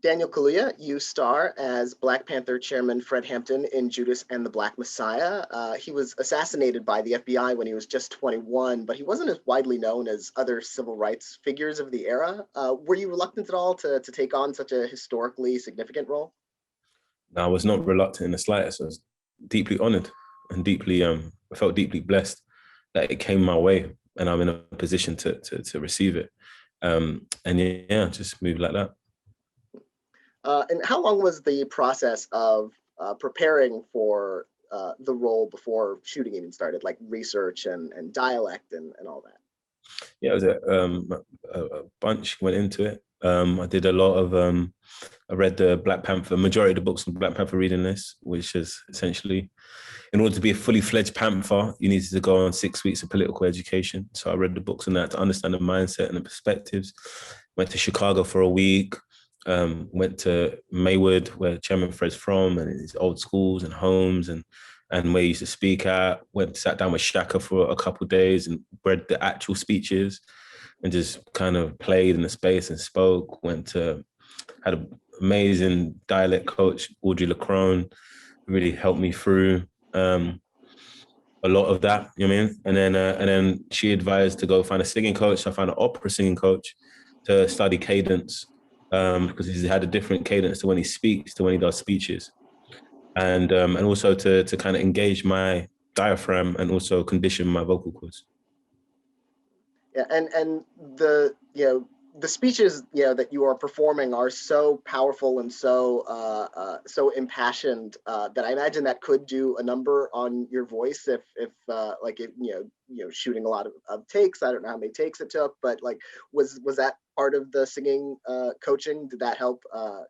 Daniel Kaluuya, you star as Black Panther Chairman Fred Hampton in Judas and the Black Messiah. He was assassinated by the FBI when he was just 21, but he wasn't as widely known as other civil rights figures of the era. Were you reluctant at all to take on such a historically significant role? No, I was not reluctant in the slightest. I was deeply honored and I felt deeply blessed that it came my way and I'm in a position to receive it. And yeah, just move like that. And how long was the process of preparing for the role before shooting even started, like research and dialect and all that? Yeah, it was a bunch went into it. I did a lot of, I read the Black Panther, majority of the books on Black Panther reading list, which is essentially, in order to be a fully fledged Panther, you needed to go on 6 weeks of political education. So I read the books on that to understand the mindset and the perspectives. Went to Chicago for a week, went to Maywood, where Chairman Fred's from, and his old schools and homes and where he used to speak at. Sat down with Shaka for a couple of days and read the actual speeches and just kind of played in the space and spoke. Had an amazing dialect coach, Audrey Lacrone, really helped me through a lot of that, you know what I mean? And then she advised to go find a singing coach. So I found an opera singing coach to study cadence, because he's had a different cadence to when he speaks to when he does speeches. And also to kind of engage my diaphragm and also condition my vocal cords. Yeah, and the speeches that you are performing are so powerful and so impassioned that I imagine that could do a number on your voice if shooting a lot of takes. I don't know how many takes it took, but like was that part of the singing coaching? Did that help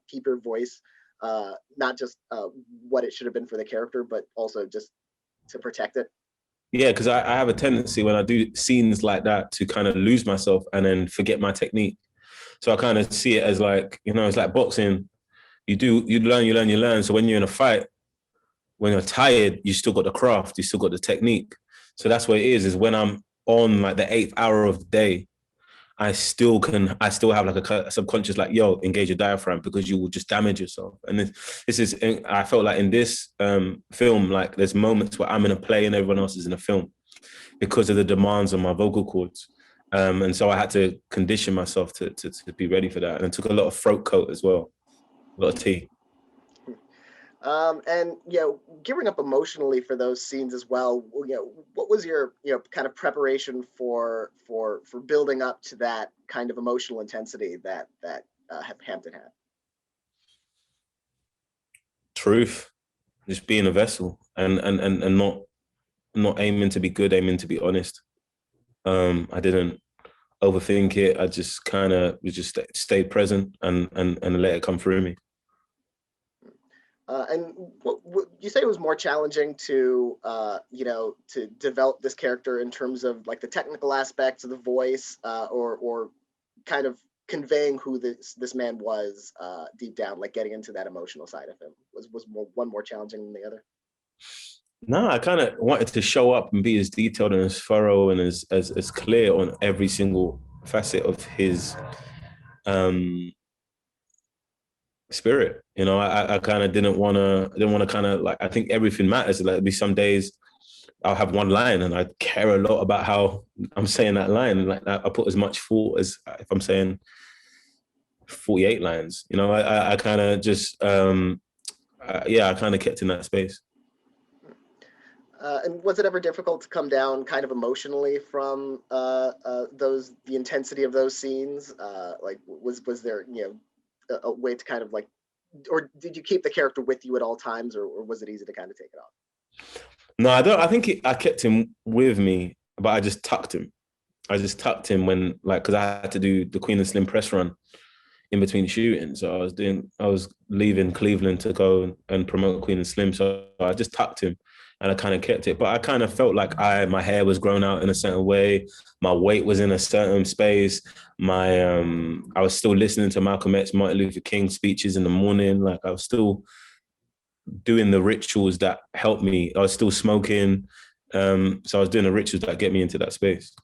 keep your voice not just what it should have been for the character, but also just to protect it? Yeah, because I have a tendency when I do scenes like that to kind of lose myself and then forget my technique. So I kind of see it as like, it's like boxing. You learn. So when you're in a fight, when you're tired, you still got the craft, you still got the technique. So that's what it is when I'm on like the 8th hour of the day, I still have like a subconscious, like, yo, engage your diaphragm because you will just damage yourself. And this is, I felt like in this film, like there's moments where I'm in a play and everyone else is in a film because of the demands on my vocal cords. And so I had to condition myself to be ready for that. And it took a lot of throat coat as well, a lot of tea. And gearing up emotionally for those scenes as well. What was your kind of preparation for building up to that kind of emotional intensity that Hampton had? Truth, just being a vessel, and not aiming to be good, aiming to be honest. I didn't overthink it. I just kind of stayed present and let it come through me. And what you say it was more challenging to to develop this character in terms of like the technical aspects of the voice, or kind of conveying who this man was deep down, like getting into that emotional side of him? Was one more challenging than the other? No, I kind of wanted to show up and be as detailed and as thorough and as clear on every single facet of his spirit. I kind of didn't want to kind of like, I think everything matters. Like, be some days I'll have one line and I care a lot about how I'm saying that line. And like I put as much thought as if I'm saying 48 lines, I kind of just, I kind of kept in that space. And was it ever difficult to come down kind of emotionally from the intensity of those scenes? Like, was there a way to kind of like, or did you keep the character with you at all times, or was it easy to kind of take it off? No, I don't. I think I kept him with me, but I just tucked him. When, like, because I had to do the Queen and Slim press run in between shooting. So I was leaving Cleveland to go and promote Queen and Slim. So I just tucked him and I kind of kept it. But I kind of felt like my hair was grown out in a certain way. My weight was in a certain space. I was still listening to Malcolm X, Martin Luther King speeches in the morning. Like, I was still doing the rituals that helped me. I was still smoking. So I was doing the rituals that get me into that space.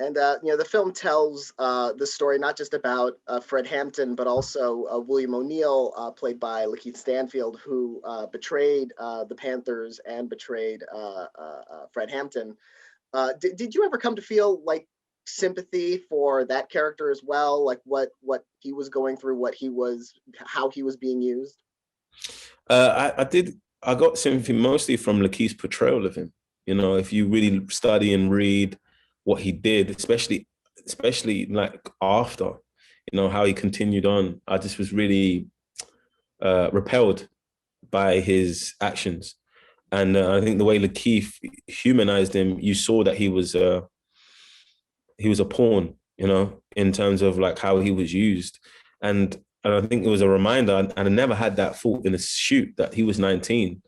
And the film tells the story not just about Fred Hampton, but also William ONeal, played by Lakeith Stanfield, who betrayed the Panthers and betrayed Fred Hampton. Did you ever come to feel like sympathy for that character as well, like what he was going through, how he was being used? I did. I got sympathy mostly from Lakeith's portrayal of him. If you really study and read what he did, especially like after, how he continued on, I just was really repelled by his actions. And I think the way Lakeith humanized him, you saw that he was a pawn, in terms of like how he was used. And I think it was a reminder, and I never had that thought in a shoot, that he was 19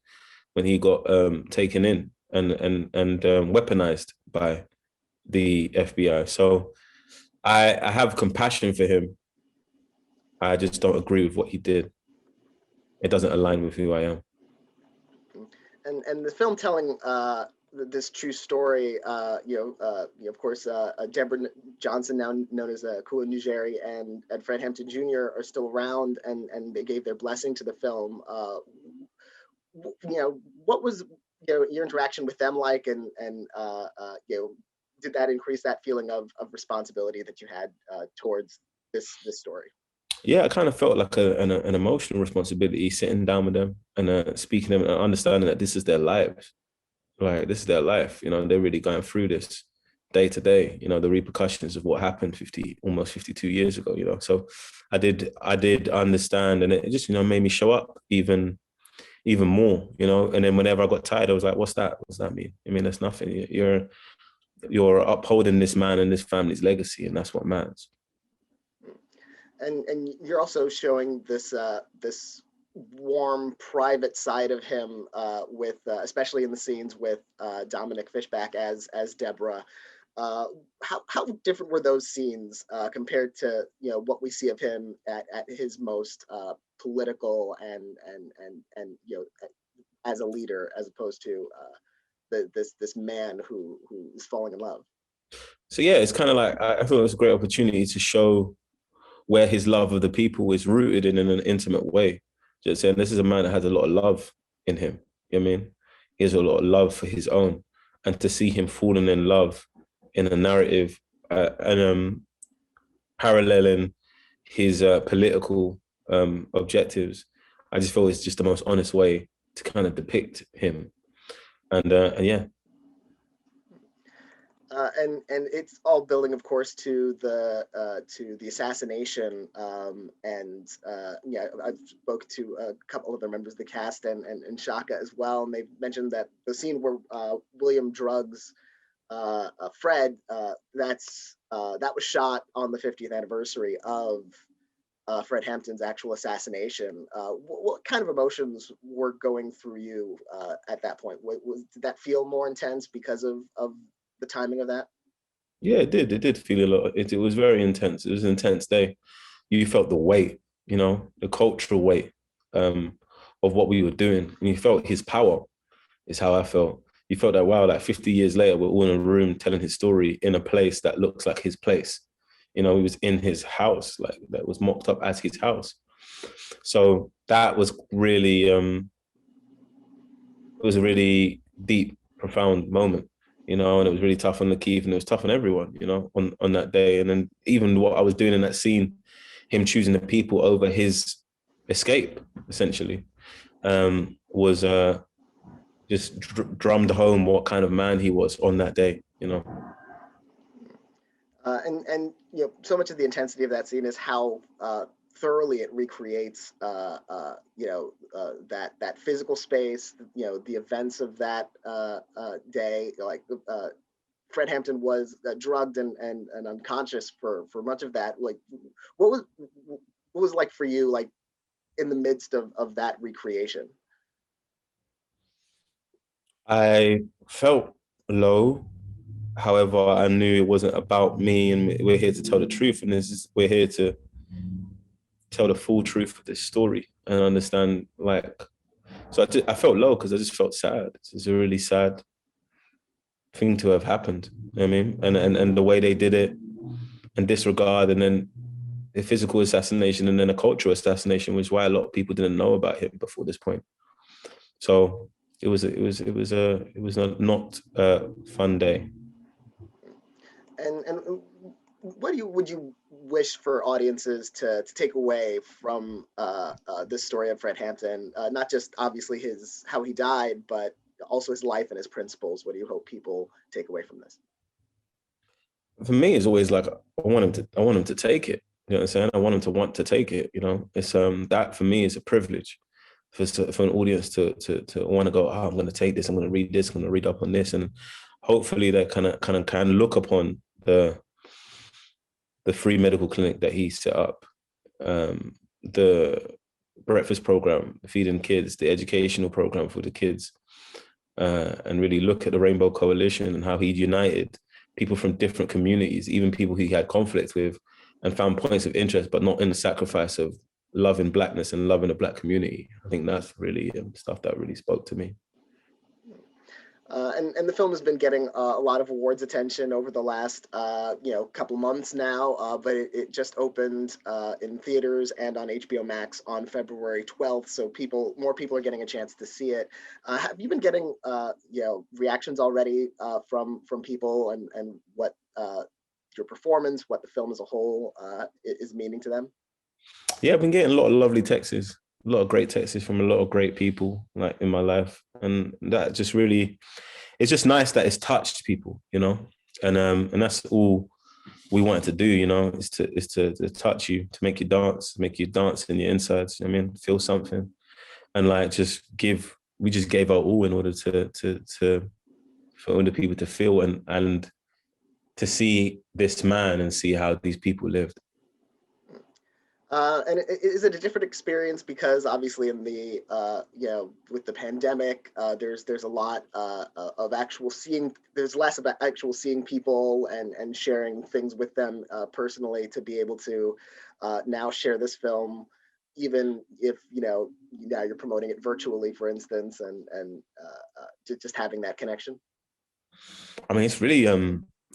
when he got taken in and weaponized by the FBI. So I have compassion for him. I just don't agree with what he did. It doesn't align with who I am. And the film telling this true story, of course, Deborah Johnson, now known as Kaluuya, and Fred Hampton Jr. are still around, and they gave their blessing to the film. What was your interaction with them like, and did that increase that feeling of responsibility that you had towards this story? Yeah, I kind of felt like an emotional responsibility, sitting down with them and speaking to them and understanding that this is their lives. Like, this is their life. They're really going through this day to day, the repercussions of what happened almost 52 years ago, So I did understand, and it just, made me show up even more, and then whenever I got tired, I was like, what's that? What's that mean? I mean, that's nothing. You're upholding this man and this family's legacy, and that's what matters. And you're also showing this warm, private side of him, with especially in the scenes with Dominic Fishback as Deborah. How different were those scenes compared to what we see of him at his most political and as a leader, as opposed to this man who is falling in love? So yeah, it's kind of like, I thought it was a great opportunity to show where his love of the people is rooted in an intimate way. Just saying, this is a man that has a lot of love in him. You know what I mean? He has a lot of love for his own. And to see him falling in love in a narrative and paralleling his political objectives, I just feel it's just the most honest way to kind of depict him. And yeah. And it's all building, of course, to the assassination. I've spoke to a couple other members of the cast and Shaka as well, and they mentioned that the scene where William drugs Fred, that was shot on the 50th anniversary of Fred Hampton's actual assassination. What kind of emotions were going through you at that point? Did that feel more intense because of the timing of that? Yeah, it did. It did feel a lot. It was very intense. It was an intense day. You felt the weight, the cultural weight of what we were doing. And you felt his power, is how I felt. You felt that, wow, like 50 years later, we're all in a room telling his story in a place that looks like his place. He was in his house, like that was mocked up as his house. So that was really, it was a really deep, profound moment. And it was really tough on Lakeith, and it was tough on everyone, on that day. And then even what I was doing in that scene, him choosing the people over his escape, essentially, was just drummed home what kind of man he was on that day, And so much of the intensity of that scene is how thoroughly it recreates that physical space, the events of that day. Like Fred Hampton was drugged and unconscious for much of that. Like, what was like for you, like in the midst of that recreation? I felt low. However, I knew it wasn't about me, and we're here to tell the truth, and we're here to tell the full truth of this story and understand. Like, so I felt low because I just felt sad. It's a really sad thing to have happened. You know what I mean? And the way they did it, and disregard, and then a physical assassination, and then a cultural assassination, which is why a lot of people didn't know about him before this point. So it was a not a fun day. And what would you wish for audiences to take away from this story of Fred Hampton? Not just obviously how he died, but also his life and his principles. What do you hope people take away from this? For me, it's always like I want him to take it. You know what I'm saying? I want him to want to take it. You know, it's that for me is a privilege for an audience to want to go. Oh, I'm going to take this. I'm going to read this. I'm going to read up on this, and hopefully they kind of can look upon the free medical clinic that he set up, the breakfast program, feeding kids, the educational program for the kids, and really look at the Rainbow Coalition and how he united people from different communities, even people he had conflict with, and found points of interest, but not in the sacrifice of loving Blackness and loving the Black community. I think that's really stuff that really spoke to me. And the film has been getting a lot of awards attention over the last couple months now, but it just opened in theaters and on HBO Max on February 12th. So more people are getting a chance to see it. Have you been getting reactions already from people and what your performance, what the film as a whole is meaning to them? Yeah, I've been getting a lot of lovely texts, a lot of great texts from a lot of great people like in my life, and that just really, it's just nice that it's touched people, you know, and that's all we wanted to do, you know, is to touch you, to make you dance in your insides. I mean, feel something, and like we just gave our all in order for other people to feel and to see this man and see how these people lived. And is it a different experience because obviously in the with the pandemic, there's a lot of actual seeing. There's less about actual seeing people and sharing things with them personally, to be able to now share this film, even if now you're promoting it virtually, for instance, and just having that connection. I mean, it's really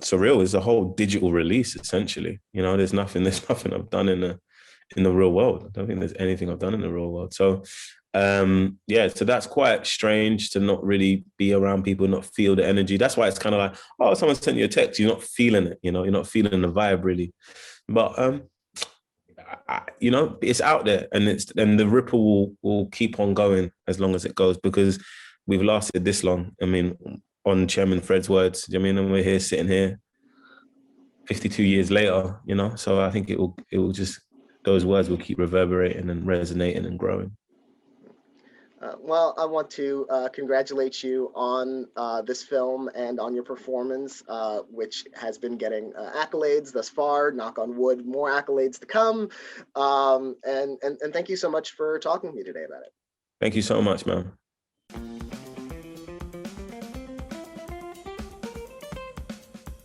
surreal. It's a whole digital release essentially. You know, there's nothing I've done in the real world. I don't think there's anything I've done in the real world. So so that's quite strange to not really be around people, not feel the energy. That's why it's kind of like, oh, someone sent you a text, you're not feeling it, you know, you're not feeling the vibe really. But it's out there, and the ripple will keep on going as long as it goes, because we've lasted this long. I mean, on Chairman Fred's words, I mean, and we're sitting here 52 years later, you know, so I think it will just, those words will keep reverberating and resonating and growing. Well, I want to congratulate you on this film and on your performance, which has been getting accolades thus far. Knock on wood, more accolades to come. And thank you so much for talking to me today about it. Thank you so much, man.